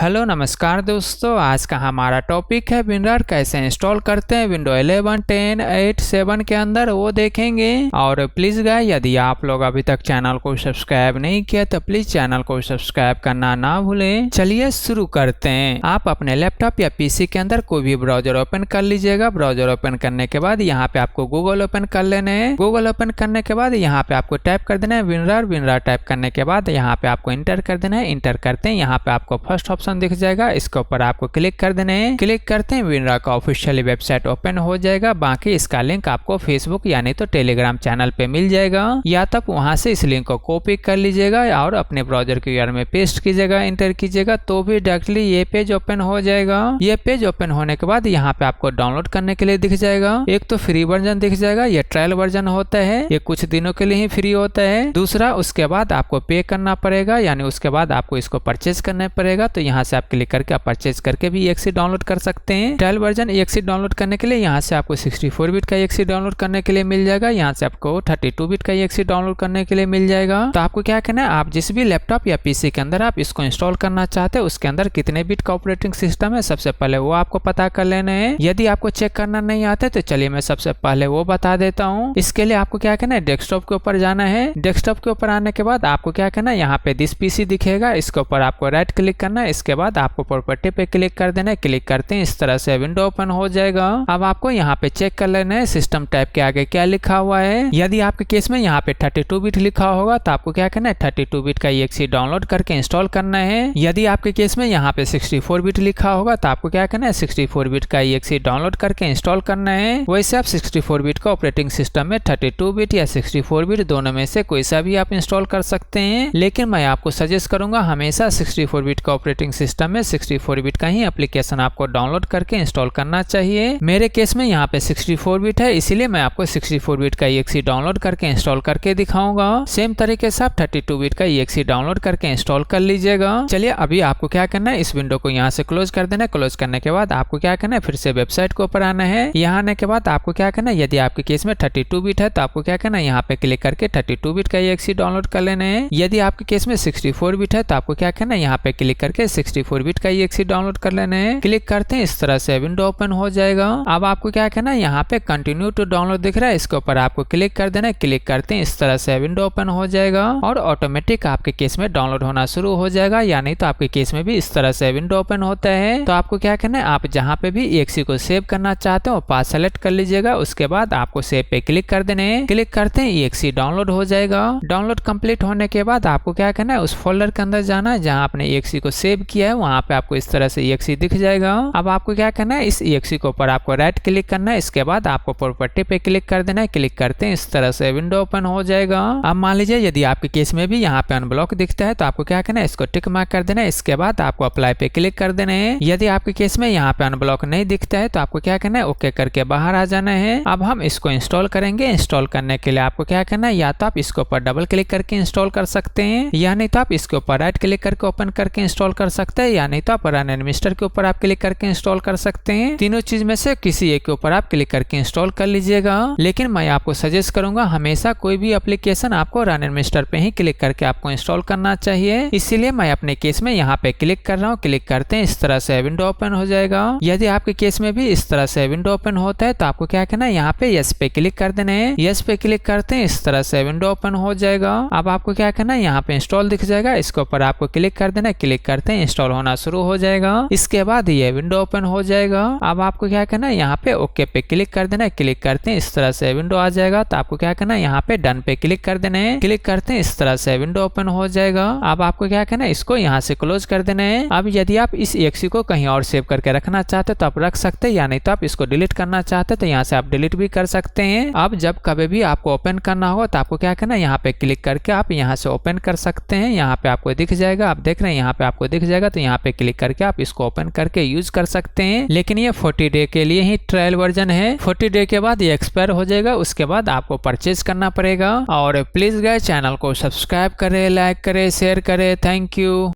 Hello नमस्कार दोस्तों, आज का हमारा टॉपिक है WinRAR कैसे इंस्टॉल करते हैं विंडो 11, 10, 8, 7 के अंदर वो देखेंगे। और प्लीज़ गाइस, यदि आप लोग अभी तक चैनल को सब्सक्राइब नहीं किया तो प्लीज़ चैनल को सब्सक्राइब करना ना भूलें। चलिए शुरू करते हैं। आप अपने लैपटॉप या पीसी के अंदर कोई भी ब्राउजर ओपन कर लीजिएगा। ब्राउजर ओपन करने के बाद यहाँ पे आपको गूगल ओपन कर लेना है। गूगल ओपन करने के बाद यहाँ पे आपको टाइप कर देना है WinRAR टाइप करने के बाद यहाँ पे आपको इंटर कर देना है। इंटर करते हैं यहाँ पे आपको फर्स्ट ऑप्शन दिख जाएगा, इसके ऊपर आपको क्लिक कर देना है। क्लिक करते हैं WinRAR का ऑफिशियल वेबसाइट ओपन हो जाएगा। बाकी इसका लिंक आपको फेसबुक यानी तो टेलीग्राम चैनल पे मिल जाएगा, या तब वहां से इस लिंक को कॉपी कर लीजिएगा और अपने ब्राउजर के यूआरएल में पेस्ट कीजिएगा, इंटर कीजिएगा तो भी डायरेक्टली ये पेज ओपन हो जाएगा। ये पेज ओपन होने के बाद यहाँ पे आपको डाउनलोड करने के लिए दिख जाएगा। एक तो फ्री वर्जन दिख जाएगा, ये ट्रायल वर्जन होता है, ये कुछ दिनों के लिए ही फ्री होता है। दूसरा, उसके बाद आपको पे करना पड़ेगा, यानी उसके बाद आपको इसको परचेज करना पड़ेगा। तो यहाँ से आप क्लिक करके आप परचेज करके भी EXE डाउनलोड कर सकते हैं। ट्रायल वर्जन EXE डाउनलोड करने के लिए यहाँ से आपको 64 बिट का EXE डाउनलोड करने के लिए मिल जाएगा। यहाँ से आपको 32 बिट का EXE डाउनलोड करने के लिए मिल जाएगा। तो आपको क्या करना है, आप जिस भी लैपटॉप या पीसी के अंदर आप इसको इंस्टॉल करना चाहते हैं उसके अंदर कितने बिट का ऑपरेटिंग सिस्टम है, सबसे पहले वो आपको पता कर लेना है। यदि आपको चेक करना नहीं आता तो चलिए मैं सबसे पहले वो बता देता हूँ। इसके लिए आपको क्या करना है, डेस्कटॉप के ऊपर जाना है। डेस्कटॉप के ऊपर आने के बाद आपको क्या करना है, यहाँ पे दिस पीसी दिखेगा, इसके ऊपर आपको राइट क्लिक करना है। इसके बाद आपको प्रॉपर्टी पे क्लिक कर देना है। क्लिक करते हैं इस तरह से विंडो ओपन हो जाएगा। अब आपको यहाँ पे चेक कर लेना है सिस्टम टाइप के आगे क्या लिखा हुआ है। यदि आपके केस में यहाँ पे 32 बिट लिखा होगा तो आपको क्या करना है, 32 बिट का EXE डाउनलोड करके इंस्टॉल करना है। यदि आपके केस में यहाँ पे 64 बिट लिखा होगा तो आपको क्या करना है, 64 बिट का EXE डाउनलोड करके इंस्टॉल करना है। वैसे आप 64 बिट का ऑपरेटिंग सिस्टम में 32 बिट या 64 बिट दोनों में से कोई सा भी आप इंस्टॉल कर सकते हैं, लेकिन मैं आपको सजेस्ट करूंगा हमेशा 64 बिट का ऑपरेटिंग सिस्टम में 64 बिट का ही एप्लीकेशन आपको डाउनलोड करके इंस्टॉल करना चाहिए। मेरे केस में यहाँ पे 64 बिट है, इसीलिए मैं आपको 64 बिट का EXE डाउनलोड करके इंस्टॉल करके दिखाऊंगा। सेम तरीके से आप 32 बिट का EXE डाउनलोड करके इंस्टॉल कर लीजिएगा। चलिए अभी आपको क्या करना है, इस विंडो को यहाँ से क्लोज कर देना है। क्लोज करने के बाद आपको क्या करना है, फिर से वेबसाइट के ऊपर आना है। यहाँ आने के बाद आपको क्या करना है, यदि आपके केस में 32 बिट है तो आपको क्या करना है, यहाँ पे क्लिक करके 32 बिट का EXE डाउनलोड कर लेना है। यदि आपके केस में 64 बिट है तो आपको क्या करना है, यहाँ पे क्लिक करके 64 बिट का EXE डाउनलोड कर लेना है। क्लिक करते हैं इस तरह से विंडो ओपन हो जाएगा। अब आपको क्या करना है, यहाँ पे कंटिन्यू टू डाउनलोड दिख रहा है, इसके ऊपर आपको क्लिक कर देना है। क्लिक करते हैं इस तरह से विंडो ओपन हो जाएगा और ऑटोमेटिक आपके केस में डाउनलोड होना शुरू हो जाएगा, यानी तो आपके केस में भी इस तरह से विंडो ओपन होता है। तो आपको क्या करना है, आप जहाँ पे भी EXE को सेव करना चाहते हो पाथ सेलेक्ट कर लीजिएगा। उसके बाद आपको सेव पे क्लिक कर देना है। क्लिक करते हैं EXE डाउनलोड हो जाएगा। डाउनलोड कंप्लीट होने के बाद आपको क्या करना है, उस फोल्डर के अंदर जाना है जहाँ आपने EXE को सेव किया है, वहाँ पे आपको इस तरह से EXE दिख जाएगा। अब आपको क्या करना है, इस EXE के ऊपर आपको राइट क्लिक करना है। इसके बाद आपको प्रॉपर्टी पे क्लिक कर देना है। क्लिक करते हैं इस तरह से विंडो ओपन हो जाएगा। अब मान लीजिए यदि आपके केस में भी यहाँ पे अनब्लॉक दिखता है तो आपको क्या करना है, इसको टिक मार्क कर देना है। इसके बाद आपको अप्लाई पे क्लिक कर देना है। यदि आपके केस में यहाँ पे अनब्लॉक नहीं दिखता है तो आपको क्या करना है, ओके करके बाहर आ जाना है। अब हम इसको इंस्टॉल करेंगे। इंस्टॉल करने के लिए आपको क्या करना है, या तो आप इसके ऊपर डबल क्लिक करके इंस्टॉल कर सकते हैं, या नहीं तो आप इसके ऊपर राइट क्लिक करके ओपन करके इंस्टॉल कर सकते हैं, या नहीं तो आप रन एडमिनिस्टर के ऊपर आप क्लिक करके इंस्टॉल कर सकते हैं। तीनों चीज में से किसी एक के ऊपर आप क्लिक करके इंस्टॉल कर लीजिएगा। लेकिन मैं आपको सजेस्ट करूंगा हमेशा कोई भी एप्लीकेशन आपको रन एडमिनिस्टर पे ही क्लिक करके आपको इंस्टॉल करना चाहिए। इसीलिए मैं अपने केस में यहाँ पे क्लिक कर रहा हूँ। क्लिक करते हैं इस तरह से विंडो ओपन हो जाएगा। यदि आपके केस में भी इस तरह से विंडो ओपन होता है तो आपको क्या करना है, यहाँ पे यस पे क्लिक कर देना है। यस पे क्लिक करते हैं इस तरह से विंडो ओपन हो जाएगा। अब आपको क्या करना है, यहाँ पे इंस्टॉल दिख जाएगा, इसके ऊपर आपको क्लिक कर देना है। क्लिक करते हैं इंस्टॉल होना शुरू हो जाएगा। इसके बाद ये विंडो ओपन हो जाएगा। अब आपको क्या करना है, यहाँ पे ओके पे क्लिक कर देना है। क्लिक करते हैं इस तरह से विंडो आ जाएगा। तो आपको क्या करना है, यहाँ पे डन पे क्लिक कर देना है। क्लिक करते हैं इस तरह से विंडो ओपन हो जाएगा। अब आपको क्या करना है, इसको यहाँ से क्लोज कर देना है। अब यदि आप इस EXE को कहीं और सेव करके रखना चाहते तो आप रख सकते हैं, या नहीं तो आप इसको डिलीट करना चाहते तो यहाँ से आप डिलीट भी कर सकते हैं। अब जब कभी भी आपको ओपन करना हो तो आपको क्या करना है, यहाँ पे क्लिक करके आप यहाँ से ओपन कर सकते हैं। यहाँ पे आपको दिख जाएगा, आप देख रहे हैं यहाँ पे आपको दिख जाएगा, तो यहाँ पे क्लिक करके आप इसको ओपन करके यूज कर सकते हैं। लेकिन ये 40 डे के लिए ही ट्रायल वर्जन है। 40 डे के बाद ये एक्सपायर हो जाएगा, उसके बाद आपको परचेज करना पड़ेगा। और प्लीज गाइस चैनल को सब्सक्राइब करें, लाइक करें, शेयर करें। Thank you.